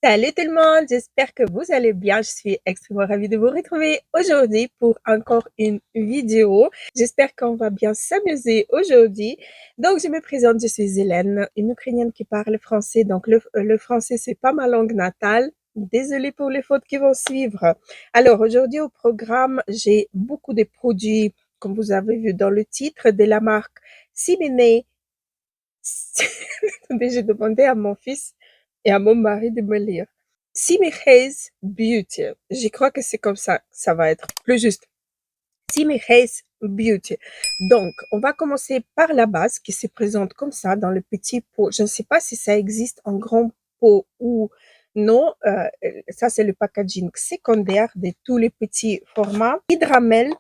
Salut tout le monde, j'espère que vous allez bien. Je suis extrêmement ravie de vous retrouver aujourd'hui pour encore une vidéo. J'espère qu'on va bien s'amuser aujourd'hui. Donc, je me présente, je suis Hélène, une Ukrainienne qui parle français. Donc, le français, c'est pas ma langue natale. Désolée pour les fautes qui vont suivre. Alors, aujourd'hui au programme, j'ai beaucoup de produits, comme vous avez vu dans le titre, de la marque Simene. Attendez, j'ai demandé à mon fils et à mon mari de me lire. Simi's Beauty. Je crois que c'est comme ça va être plus juste. Simi's Beauty. Donc, on va commencer par la base qui se présente comme ça dans le petit pot. Je ne sais pas si ça existe en grand pot ou non. Ça, c'est le packaging secondaire de tous les petits formats. Hydramelt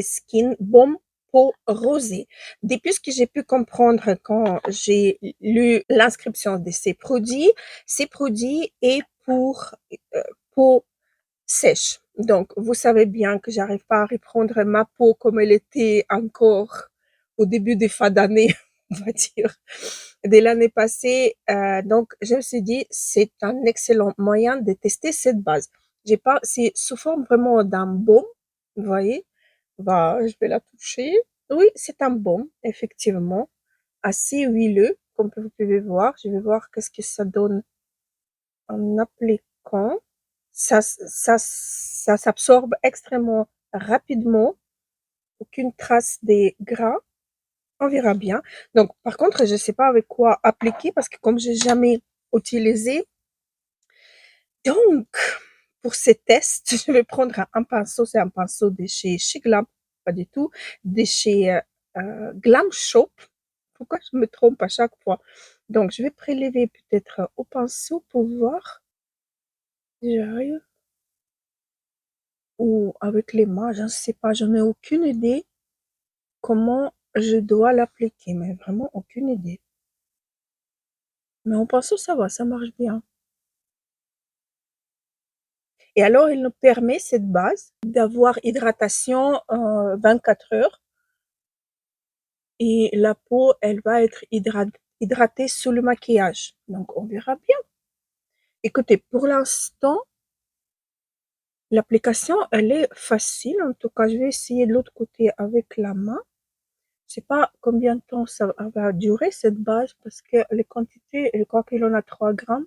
Skin Baume peau rosée. Depuis ce que j'ai pu comprendre quand j'ai lu l'inscription de ces produits est pour peau sèche. Donc, vous savez bien que j'arrive pas à reprendre ma peau comme elle était encore au début des fins d'année, on va dire, de l'année passée. Donc, je me suis dit, c'est un excellent moyen de tester cette base. J'ai pas, c'est sous forme vraiment d'un baume, vous voyez. Bah, je vais la toucher. Oui, c'est un baume, effectivement, assez huileux, comme vous pouvez voir. Je vais voir qu'est-ce que ça donne en appliquant. Ça s'absorbe extrêmement rapidement, aucune trace des gras, on verra bien. Donc, par contre, je ne sais pas avec quoi appliquer parce que comme j'ai jamais utilisé, donc, pour ces tests, je vais prendre un pinceau, c'est un pinceau de chez Glam, pas du tout, de chez Glam Shop. Pourquoi je me trompe à chaque fois? Donc, je vais prélever peut-être au pinceau pour voir si j'arrive. Ou avec les mains, je ne sais pas, je n'ai aucune idée comment je dois l'appliquer, mais vraiment aucune idée. Mais en pinceau, ça va, ça marche bien. Et alors, il nous permet, cette base, d'avoir hydratation 24 heures et la peau, elle va être hydratée sous le maquillage. Donc, on verra bien. Écoutez, pour l'instant, l'application, elle est facile. En tout cas, je vais essayer de l'autre côté avec la main. Je sais pas combien de temps ça va durer cette base parce que les quantités, je crois qu'il en a 3 grammes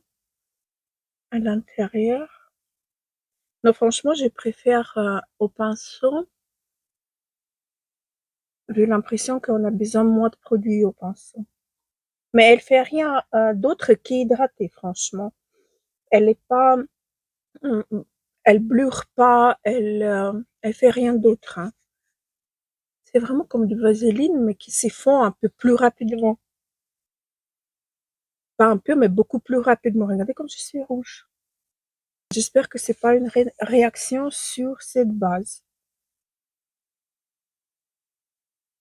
à l'intérieur. Non, franchement, je préfère au pinceau, j'ai l'impression qu'on a besoin moins de produits au pinceau. Mais elle fait rien d'autre qu'hydrater, franchement. Elle est pas, hum, hum, elle blure pas, elle fait rien d'autre, hein. C'est vraiment comme du vaseline, mais qui s'effond un peu plus rapidement. Pas un peu, mais beaucoup plus rapidement. Regardez comme je suis rouge. J'espère que c'est pas une réaction sur cette base.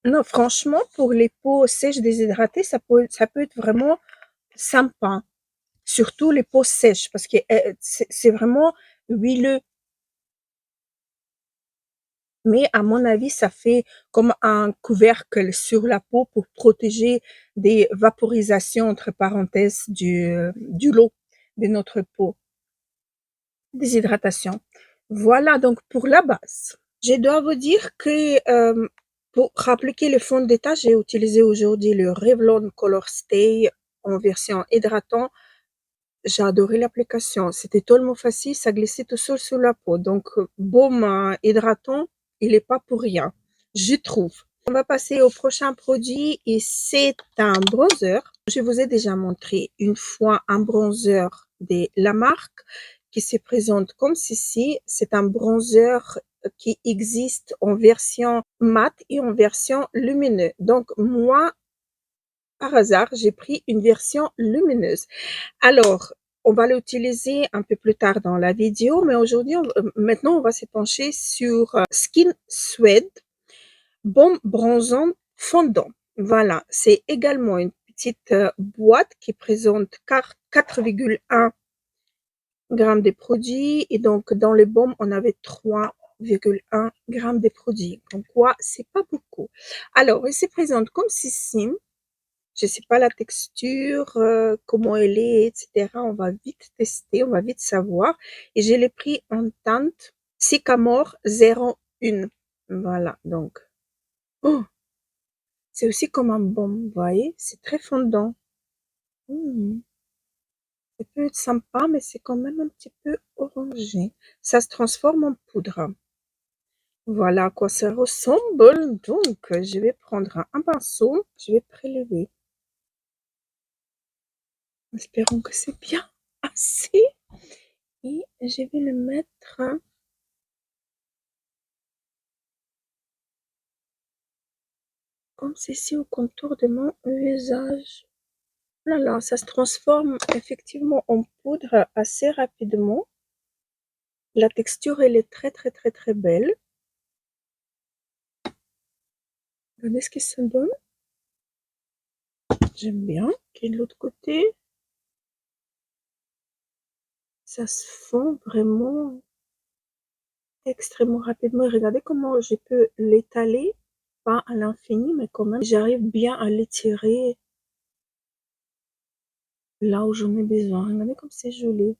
Non, franchement, pour les peaux sèches déshydratées, ça peut être vraiment sympa. Surtout les peaux sèches, parce que c'est vraiment huileux. Mais à mon avis, ça fait comme un couvercle sur la peau pour protéger des vaporisations, entre parenthèses, du lot de notre peau. Déshydratation. Voilà donc pour la base. Je dois vous dire que pour appliquer le fond de teint, j'ai utilisé aujourd'hui le Revlon Color Stay en version hydratant. J'ai adoré l'application. C'était tellement facile, ça glissait tout seul sur la peau. Donc, baume hydratant, il n'est pas pour rien, je trouve. On va passer au prochain produit et c'est un bronzer. Je vous ai déjà montré une fois un bronzer de la marque qui se présente comme ceci. C'est un bronzer qui existe en version mat et en version lumineuse. Donc, moi, par hasard, j'ai pris une version lumineuse. Alors, on va l'utiliser un peu plus tard dans la vidéo, mais aujourd'hui, maintenant, on va se pencher sur Skin Suede Baume bronzant fondant. Voilà, c'est également une petite boîte qui présente 4,1 grammes de produits et donc dans le baume, on avait 3,1 grammes de produits. Donc quoi, c'est pas beaucoup. Alors, il se présente comme ceci. Je sais pas la texture, comment elle est, et cetera. On va vite tester, on va vite savoir. Et je l'ai pris en teinte Sycamore 01. Voilà, donc. Oh, c'est aussi comme un baume, vous voyez? C'est très fondant. Mmh. Ça peut être sympa, mais c'est quand même un petit peu orangé. Ça se transforme en poudre. Voilà à quoi ça ressemble. Donc, je vais prendre un pinceau, je vais prélever. Espérons que c'est bien assez. Et je vais le mettre comme ceci au contour de mon visage. Là, là, ça se transforme effectivement en poudre assez rapidement. La texture, elle est très, très, très, très belle. Regardez ce que ça donne. J'aime bien. Et de l'autre côté, ça se fond vraiment extrêmement rapidement. Et regardez comment je peux l'étaler, pas à l'infini, mais quand même, j'arrive bien à l'étirer là où j'en ai besoin. Regardez comme c'est joli.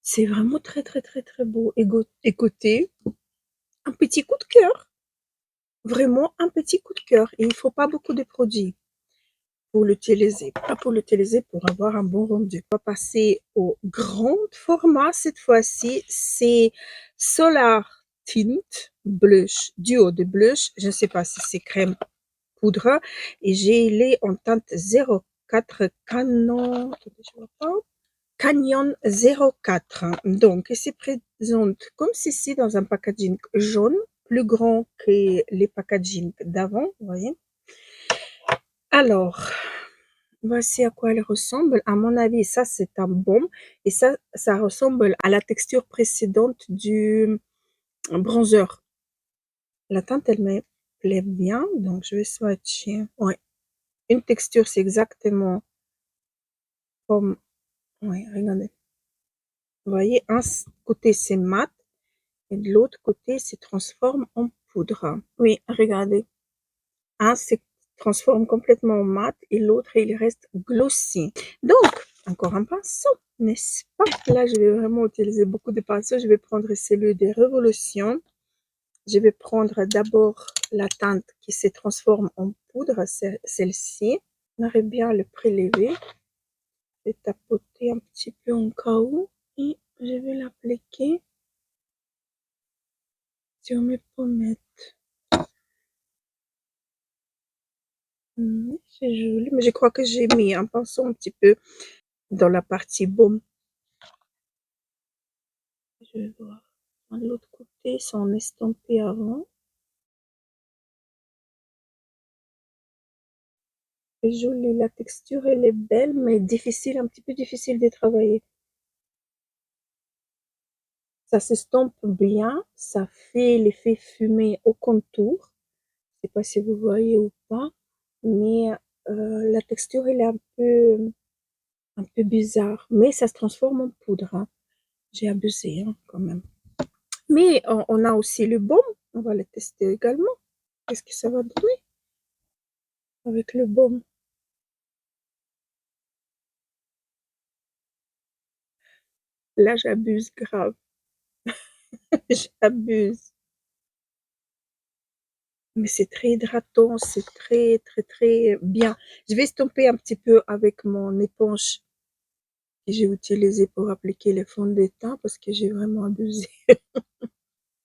C'est vraiment très, très, très, très beau. Écoutez, un petit coup de cœur. Vraiment un petit coup de cœur. Et il ne faut pas beaucoup de produits pour l'utiliser. Pas pour l'utiliser pour avoir un bon rendu. On va passer au grand format cette fois-ci. C'est Solar Tint Blush, duo de blush. Je ne sais pas si c'est crème poudre. Et j'ai les en teinte 04 Canon. Attendez, je vois pas. Canyon 04. Donc, il se présente comme ceci dans un packaging jaune, plus grand que les packagings d'avant, vous voyez. Alors, voici à quoi elle ressemble. À mon avis, ça, c'est un baume. Et ça ressemble à la texture précédente du bronzer. La teinte, elle me plaît bien, donc je vais swatcher. Ouais. Une texture, c'est exactement comme... Ouais, regardez. Vous voyez, un côté, c'est mat. Et de l'autre côté, se transforme en poudre. Oui, regardez. Un se transforme complètement en mat et l'autre, il reste glossy. Donc, encore un pinceau, n'est-ce pas? Là, je vais vraiment utiliser beaucoup de pinceaux. Je vais prendre celui des Révolutions. Je vais prendre d'abord la teinte qui se transforme en poudre, celle-ci. On aurait bien le prélever. Je vais tapoter un petit peu en cas où et je vais l'appliquer sur mes pommettes. C'est joli, mais je crois que j'ai mis un pinceau un petit peu dans la partie baume. Je vais voir. De l'autre côté, ils sont estampés avant. C'est joli, la texture elle est belle, mais difficile, un petit peu difficile de travailler. Ça s'estompe bien, ça fait l'effet fumé au contour. Je sais pas si vous voyez ou pas, mais la texture elle est un peu bizarre, mais ça se transforme en poudre, hein. J'ai abusé, hein, quand même. Mais on a aussi le baume, on va le tester également. Qu'est-ce que ça va donner avec le baume? Là, j'abuse grave. J'abuse. Mais c'est très hydratant, c'est très, très, très bien. Je vais estomper un petit peu avec mon éponge que j'ai utilisée pour appliquer le fond de teint parce que j'ai vraiment abusé.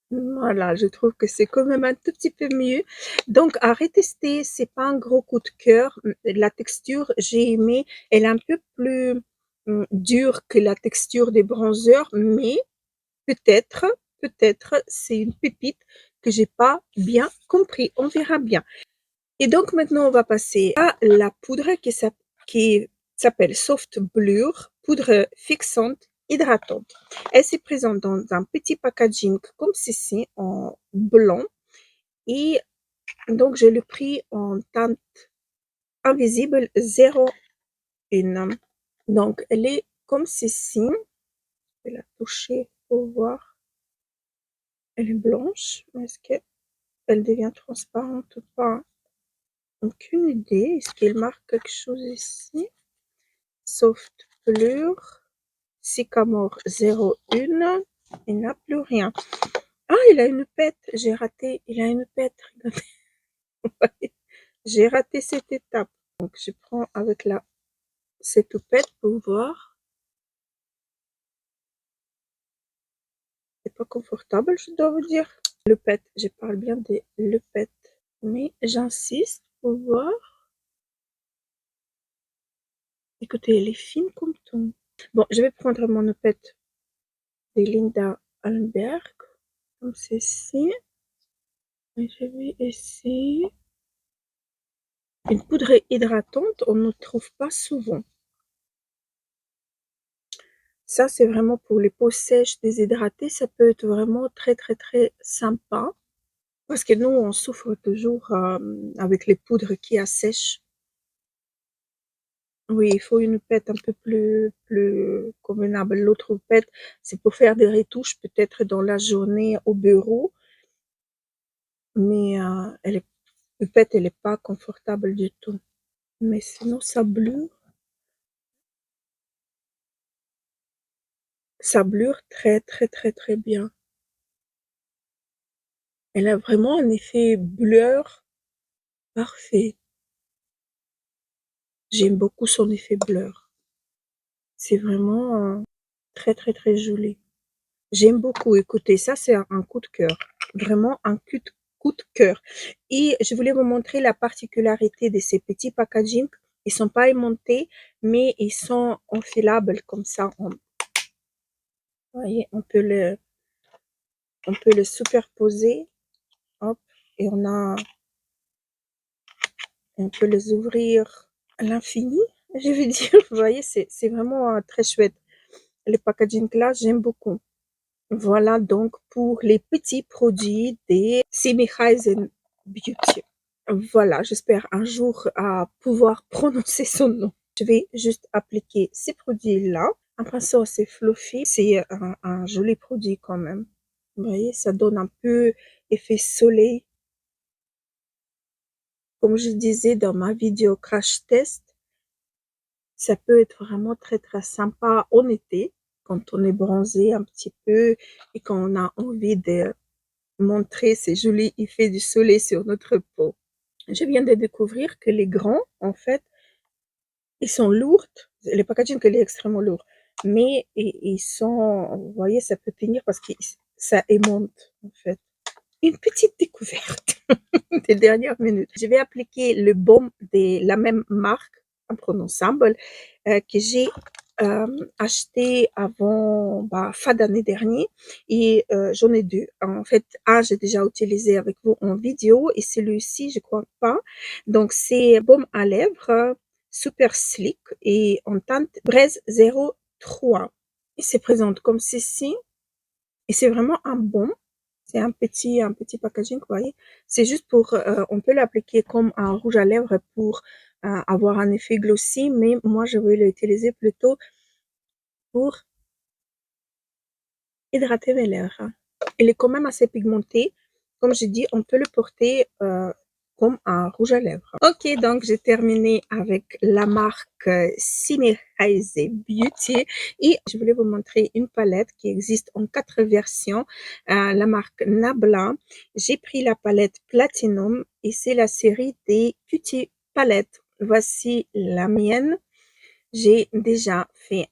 Voilà, je trouve que c'est quand même un tout petit peu mieux. Donc, à retester, c'est pas un gros coup de cœur. La texture, j'ai aimé. Elle est un peu plus dure que la texture des bronzers, mais peut-être, peut-être, c'est une pépite que j'ai pas bien compris. On verra bien. Et donc, maintenant, on va passer à la poudre qui s'appelle Soft Blur, poudre fixante hydratante. Elle se présente dans un petit packaging comme ceci, en blanc. Et donc, je l'ai pris en teinte invisible 01. Donc, elle est comme ceci. Je vais la toucher pour voir. Elle est blanche. Est-ce qu'elle devient transparente ou pas? Aucune idée. Est-ce qu'il marque quelque chose ici? Soft Blur, Sycamore 01. Il n'a plus rien. Ah, il a une pète. J'ai raté. Il a une pète. Regardez. J'ai raté cette étape. Donc, je prends avec cette pète pour voir. C'est pas confortable, je dois vous dire. Le pet, je parle bien de le pet. Mais j'insiste pour voir. Écoutez, elle est fine comme tout. Bon, je vais prendre mon pet de Linda Allenberg, comme ceci. Et je vais essayer. Une poudre hydratante, on ne trouve pas souvent. Ça, c'est vraiment pour les peaux sèches, déshydratées. Ça peut être vraiment très, très, très sympa. Parce que nous, on souffre toujours avec les poudres qui assèchent. Oui, il faut une pète un peu plus convenable. L'autre pète, c'est pour faire des retouches peut-être dans la journée au bureau, mais le pète, elle est pas confortable du tout. Mais sinon, ça blure très, très, très, très bien. Elle a vraiment un effet blur parfait. J'aime beaucoup son effet blur. C'est vraiment très, très, très joli. J'aime beaucoup. Écoutez, ça, c'est un coup de cœur. Vraiment un coup de cœur. Et je voulais vous montrer la particularité de ces petits packaging. Ils sont pas aimantés, mais ils sont enfilables comme ça. Vous voyez, on peut le superposer. Hop, et on peut les ouvrir à l'infini, je vais dire. Vous voyez, c'est vraiment très chouette. Les packaging là, j'aime beaucoup. Voilà donc pour les petits produits des Simihaisen Beauty. Voilà, j'espère un jour pouvoir prononcer son nom. Je vais juste appliquer ces produits-là. Un pinceau assez fluffy, c'est un joli produit quand même. Vous voyez, ça donne un peu effet soleil. Comme je disais dans ma vidéo crash test, ça peut être vraiment très très sympa en été, quand on est bronzé un petit peu et quand on a envie de montrer ces jolis effets du soleil sur notre peau. Je viens de découvrir que les grands, en fait, ils sont lourds. Le packaging, il est extrêmement lourd. Mais ils sont, vous voyez, ça peut tenir parce que ça aimonte, en fait. Une petite découverte des dernières minutes. Je vais appliquer le baume de la même marque, imprononçable, que j'ai acheté avant fin d'année dernière et j'en ai deux. En fait, un, j'ai déjà utilisé avec vous en vidéo et celui-ci, je crois pas. Donc, c'est baume à lèvres super slick et en teinte braise 03. Il se présente comme ceci et c'est vraiment un baume. C'est un petit packaging, vous voyez. C'est juste pour, on peut l'appliquer comme un rouge à lèvres pour avoir un effet glossy, mais moi, je vais l'utiliser plutôt pour hydrater mes lèvres. Il est quand même assez pigmenté. Comme j'ai dit, on peut le porter comme un rouge à lèvres. Ok, donc j'ai terminé avec la marque Simirise Beauty et je voulais vous montrer une palette qui existe en 4 versions. La marque Nabla. J'ai pris la palette Platinum et c'est la série des Cutie Palettes. Voici la mienne. J'ai déjà fait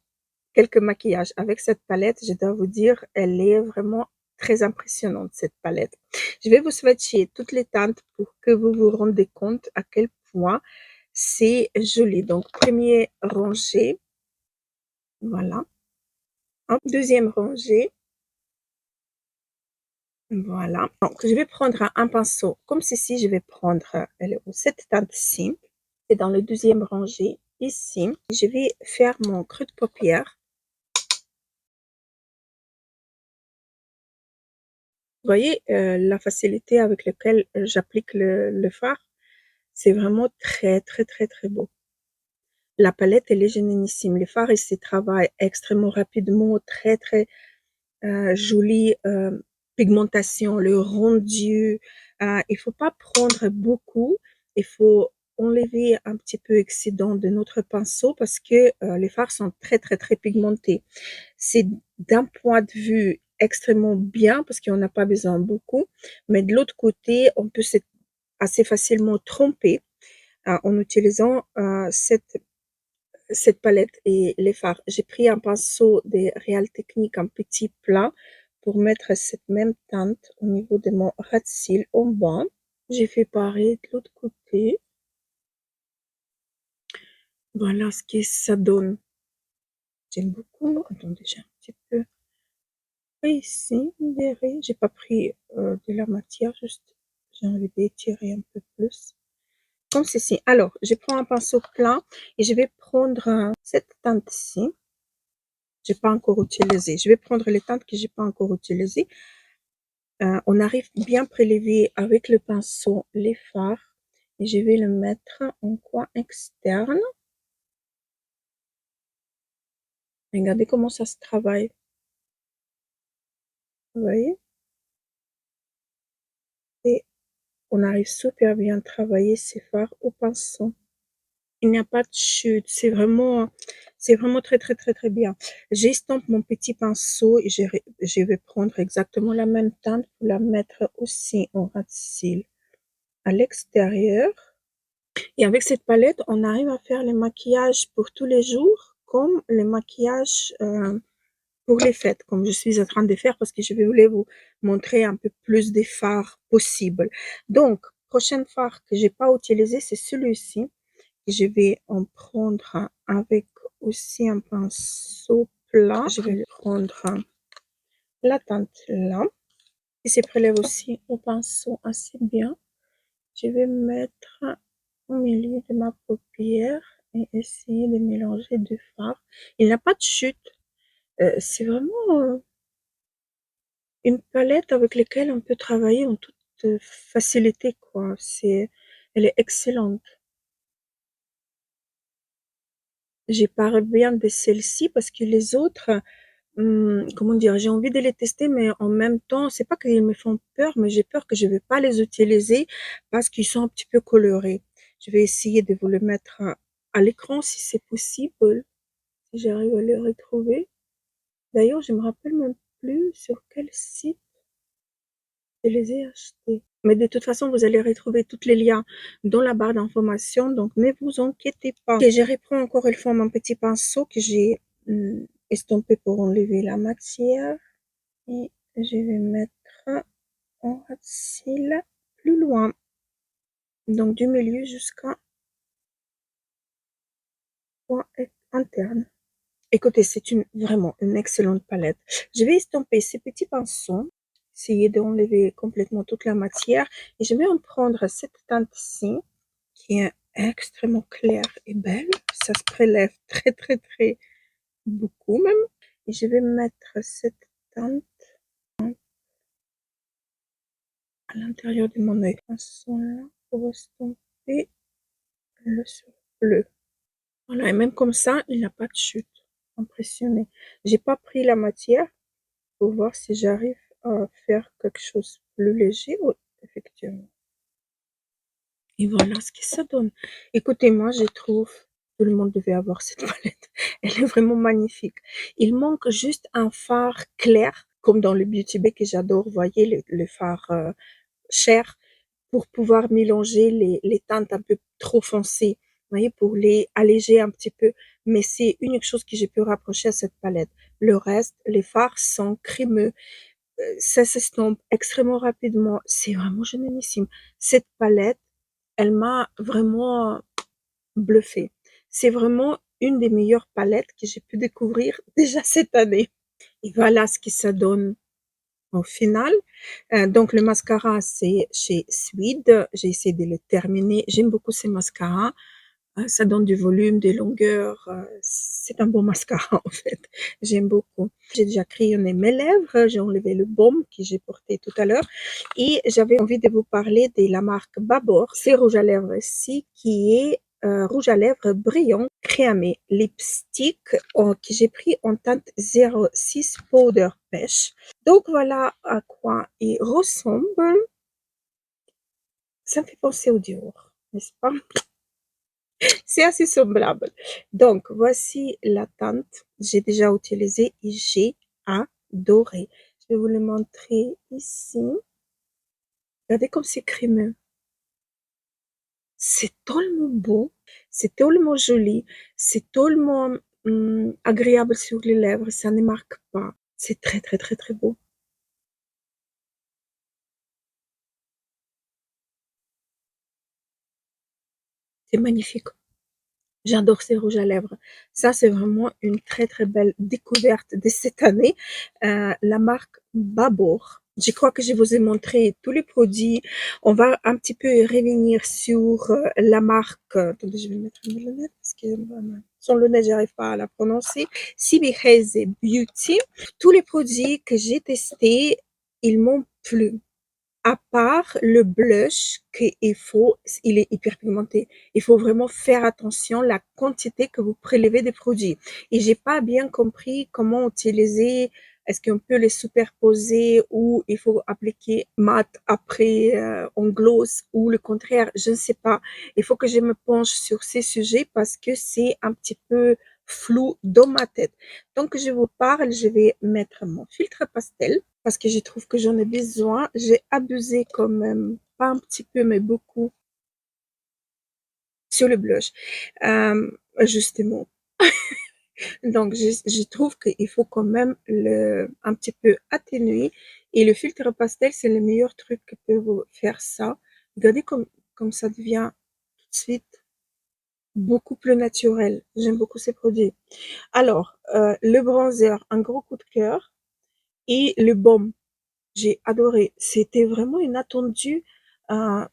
quelques maquillages avec cette palette. Je dois vous dire, elle est vraiment très impressionnante, cette palette. Je vais vous swatcher toutes les teintes pour que vous vous rendez compte à quel point c'est joli. Donc, premier rangée, voilà. Hop, deuxième rangée, voilà. Donc, je vais prendre un pinceau comme ceci. Je vais prendre cette teinte-ci. C'est dans le deuxième rangée, ici. Je vais faire mon creux de paupière. Vous voyez la facilité avec laquelle j'applique le fard, c'est vraiment très très très très beau. La palette, elle est génialissime. Le fard, il se travaille extrêmement rapidement, très très jolie pigmentation, le rendu. Il faut pas prendre beaucoup, il faut enlever un petit peu excédent de notre pinceau parce que les fards sont très, très, très pigmentés. C'est d'un point de vue extrêmement bien parce qu'on n'a pas besoin beaucoup, mais de l'autre côté, on peut assez facilement tromper en utilisant cette palette et les fards. J'ai pris un pinceau des Real Techniques, un petit plat, pour mettre cette même teinte au niveau de mon ras de cils en bas. J'ai fait pareil de l'autre côté. Voilà ce que ça donne. J'aime beaucoup. Attendez, j'ai un petit peu ici, vous verrez. J'ai pas pris de la matière, juste j'ai envie d'étirer un peu plus. Comme ceci. Alors, je prends un pinceau plat et je vais prendre cette teinte-ci. J'ai pas encore utilisé. Je vais prendre les teintes que j'ai pas encore utilisées. On arrive bien prélever avec le pinceau les fards et je vais le mettre en coin externe. Regardez comment ça se travaille. Vous voyez? Et on arrive super bien à travailler ces fards au pinceau. Il n'y a pas de chute. C'est vraiment très, très, très, très bien. J'estompe mon petit pinceau et je vais prendre exactement la même teinte pour la mettre aussi en ras de cils à l'extérieur. Et avec cette palette, on arrive à faire les maquillages pour tous les jours comme les maquillages pour les fêtes, comme je suis en train de faire parce que je voulais vous montrer un peu plus des fards possibles. Donc, prochain fard que j'ai pas utilisé, c'est celui-ci. Je vais en prendre un avec aussi un pinceau plat. Je vais prendre la teinte là. Il se prélève aussi au pinceau assez bien. Je vais mettre au milieu de ma paupière et essayer de mélanger deux fards. Il n'a pas de chute. C'est vraiment une palette avec laquelle on peut travailler en toute facilité, quoi. Elle est excellente. J'ai parlé bien de celle-ci parce que les autres, comment dire, j'ai envie de les tester, mais en même temps, c'est pas qu'ils me font peur, mais j'ai peur que je vais pas les utiliser parce qu'ils sont un petit peu colorés. Je vais essayer de vous le mettre à l'écran si c'est possible, si j'arrive à les retrouver. D'ailleurs, je me rappelle même plus sur quel site je les ai achetés. Mais de toute façon, vous allez retrouver tous les liens dans la barre d'informations, donc ne vous inquiétez pas. Ok, je reprends encore une fois mon petit pinceau que j'ai estompé pour enlever la matière. Et je vais mettre en ras de cils plus loin, donc du milieu jusqu'à point interne. Écoutez, c'est vraiment une excellente palette. Je vais estomper ces petits pinceaux, essayer d'enlever complètement toute la matière et je vais en prendre cette teinte-ci qui est extrêmement claire et belle. Ça se prélève très très très beaucoup même. Et je vais mettre cette teinte à l'intérieur de mon œil. Pinceau là pour estomper le bleu. Voilà, et même comme ça, il n'a pas de chute. Impressionné. J'ai pas pris la matière pour voir si j'arrive à faire quelque chose de plus léger. Oui, effectivement. Et voilà ce que ça donne. Écoutez, moi, je trouve que tout le monde devait avoir cette palette. Elle est vraiment magnifique. Il manque juste un fard clair, comme dans le Beauty Bay que j'adore. Vous voyez, le fard cher, pour pouvoir mélanger les teintes un peu trop foncées. Vous voyez, pour les alléger un petit peu. Mais c'est une chose que je peux rapprocher à cette palette. Le reste, les fards sont crémeux. Ça s'estompe extrêmement rapidement. C'est vraiment génialissime. Cette palette, elle m'a vraiment bluffée. C'est vraiment une des meilleures palettes que j'ai pu découvrir déjà cette année. Et voilà ce que ça donne au final. Donc le mascara, c'est chez Swede. J'ai essayé de le terminer. J'aime beaucoup ces mascaras. Ça donne du volume, des longueurs. C'est un bon mascara en fait. J'aime beaucoup. J'ai déjà crayonné mes lèvres. J'ai enlevé le baume que j'ai porté tout à l'heure. Et j'avais envie de vous parler de la marque Babor. C'est rouge à lèvres-ci qui est rouge à lèvres brillant crémé lipstick que j'ai pris en teinte 06 Powder Pêche. Donc voilà à quoi il ressemble. Ça me fait penser au Dior, n'est-ce pas? C'est assez semblable. Donc, voici la teinte. J'ai déjà utilisé et j'ai adoré. Je vais vous le montrer ici. Regardez comme c'est crémeux. C'est tellement beau, c'est tellement joli, c'est tellement agréable sur les lèvres, ça ne marque pas. C'est très, très, très, très beau. C'est magnifique. J'adore ces rouges à lèvres. Ça, c'est vraiment une très, très belle découverte de cette année. La marque Babor. Je crois que je vous ai montré tous les produits. On va un petit peu revenir sur la marque. Attendez, je vais mettre mes lunettes parce que sans lunettes, j'arrive pas à la prononcer. CB Haze Beauty. Tous les produits que j'ai testés, ils m'ont plu. À part le blush qu'il faut, il est hyper pigmenté. Il faut vraiment faire attention à la quantité que vous prélevez des produits. Et j'ai pas bien compris comment utiliser. Est-ce qu'on peut les superposer ou il faut appliquer mat après en gloss ou le contraire? Je ne sais pas. Il faut que je me penche sur ces sujets parce que c'est un petit peu flou dans ma tête. Donc, je vous parle, je vais mettre mon filtre pastel parce que je trouve que j'en ai besoin. J'ai abusé quand même, pas un petit peu, mais beaucoup sur le blush. Justement. Donc, je trouve qu'il faut quand même un petit peu atténuer. Et le filtre pastel, c'est le meilleur truc que peut vous faire ça. Regardez comme ça devient tout de suite beaucoup plus naturel. J'aime beaucoup ces produits. Alors, le bronzer, un gros coup de cœur. Et le baume, j'ai adoré. C'était vraiment inattendu. Euh,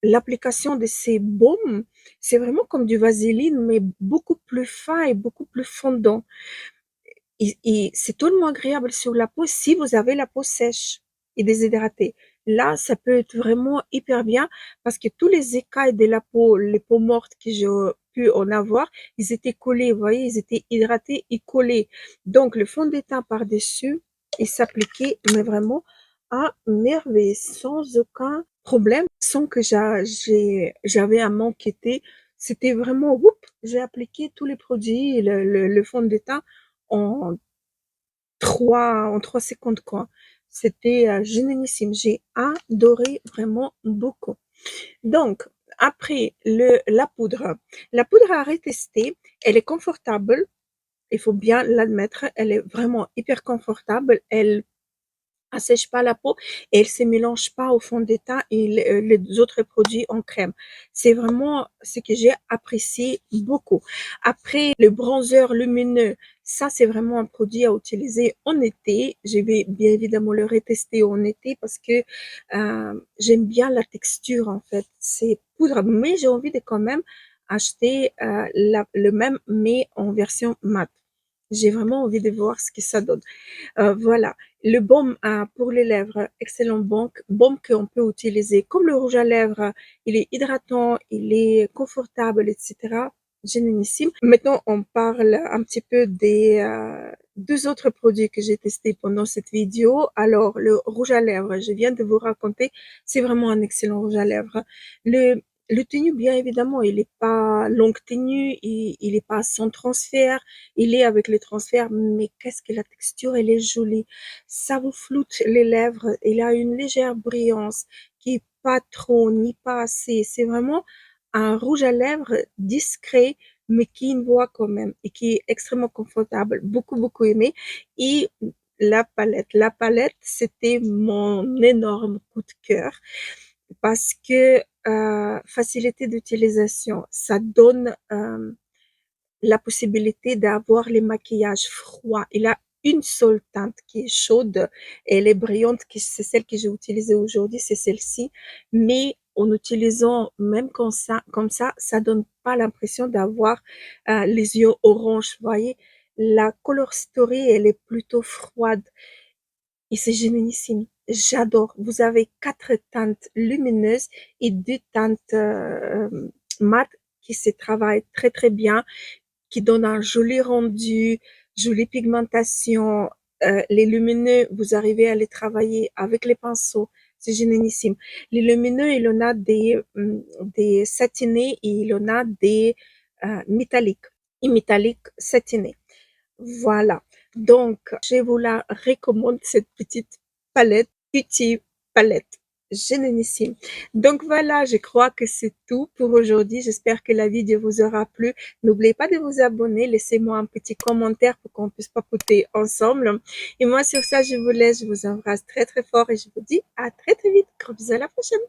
L'application de ces baumes, c'est vraiment comme du vaseline, mais beaucoup plus fin et beaucoup plus fondant. Et c'est tellement agréable sur la peau si vous avez la peau sèche et déshydratée. Là, ça peut être vraiment hyper bien parce que tous les écailles de la peau, les peaux mortes que j'ai pu en avoir, ils étaient collés, vous voyez, ils étaient hydratés et collés. Donc, le fond de teint par-dessus, il s'appliquait, mais vraiment à merveille, sans aucun problème, sans que j'avais à m'inquiéter. C'était vraiment, oups, j'ai appliqué tous les produits, le fond de teint en en 3 secondes, quoi. C'était génialissime. J'ai adoré vraiment beaucoup. Donc, après la poudre. La poudre à retester, elle est confortable. Il faut bien l'admettre. Elle est vraiment hyper confortable. Elle assèche pas la peau et elle se mélange pas au fond de teint et les autres produits en crème. C'est vraiment ce que j'ai apprécié beaucoup. Après, le bronzer lumineux, ça c'est vraiment un produit à utiliser en été. Je vais bien évidemment le retester en été parce que j'aime bien la texture en fait. C'est poudre, mais j'ai envie de quand même acheter le même mais en version mat. J'ai vraiment envie de voir ce que ça donne. Voilà. Le baume pour les lèvres, excellent baume qu'on peut utiliser comme le rouge à lèvres. Il est hydratant, il est confortable, etc. Génialissime. Maintenant, on parle un petit peu des deux autres produits que j'ai testés pendant cette vidéo. Alors, le rouge à lèvres, je viens de vous raconter, c'est vraiment un excellent rouge à lèvres. Le le tenue, bien évidemment, il n'est pas longue tenue, il n'est pas sans transfert, il est avec les transferts, mais qu'est-ce que la texture, elle est jolie. Ça vous floute les lèvres, il a une légère brillance qui est pas trop ni pas assez. C'est vraiment un rouge à lèvres discret, mais qui a une voix quand même et qui est extrêmement confortable. Beaucoup, beaucoup aimé. Et la palette. La palette, c'était mon énorme coup de cœur parce que facilité d'utilisation, ça donne la possibilité d'avoir les maquillages froids. Il a une seule teinte qui est chaude et elle est brillante, c'est celle que j'ai utilisée aujourd'hui, c'est celle-ci. Mais en utilisant même comme ça donne pas l'impression d'avoir les yeux orange. Vous voyez, la Color Story, elle est plutôt froide et c'est génialissime. J'adore. Vous avez 4 teintes lumineuses et 2 teintes mat qui se travaillent très très bien, qui donne un joli rendu, jolie pigmentation. Les lumineux, vous arrivez à les travailler avec les pinceaux. c'est génialissime. Les lumineux, il en a des satinés et il en a des métalliques, et métalliques satinés. Voilà. Donc, je vous la recommande, cette petite palette, Beauty Palette. Génialissime. Donc voilà, je crois que c'est tout pour aujourd'hui. J'espère que la vidéo vous aura plu. N'oubliez pas de vous abonner. Laissez-moi un petit commentaire pour qu'on puisse papoter ensemble. Et moi, sur ça, je vous laisse. Je vous embrasse très, très fort et je vous dis à très, très vite. Gros bisous, à la prochaine.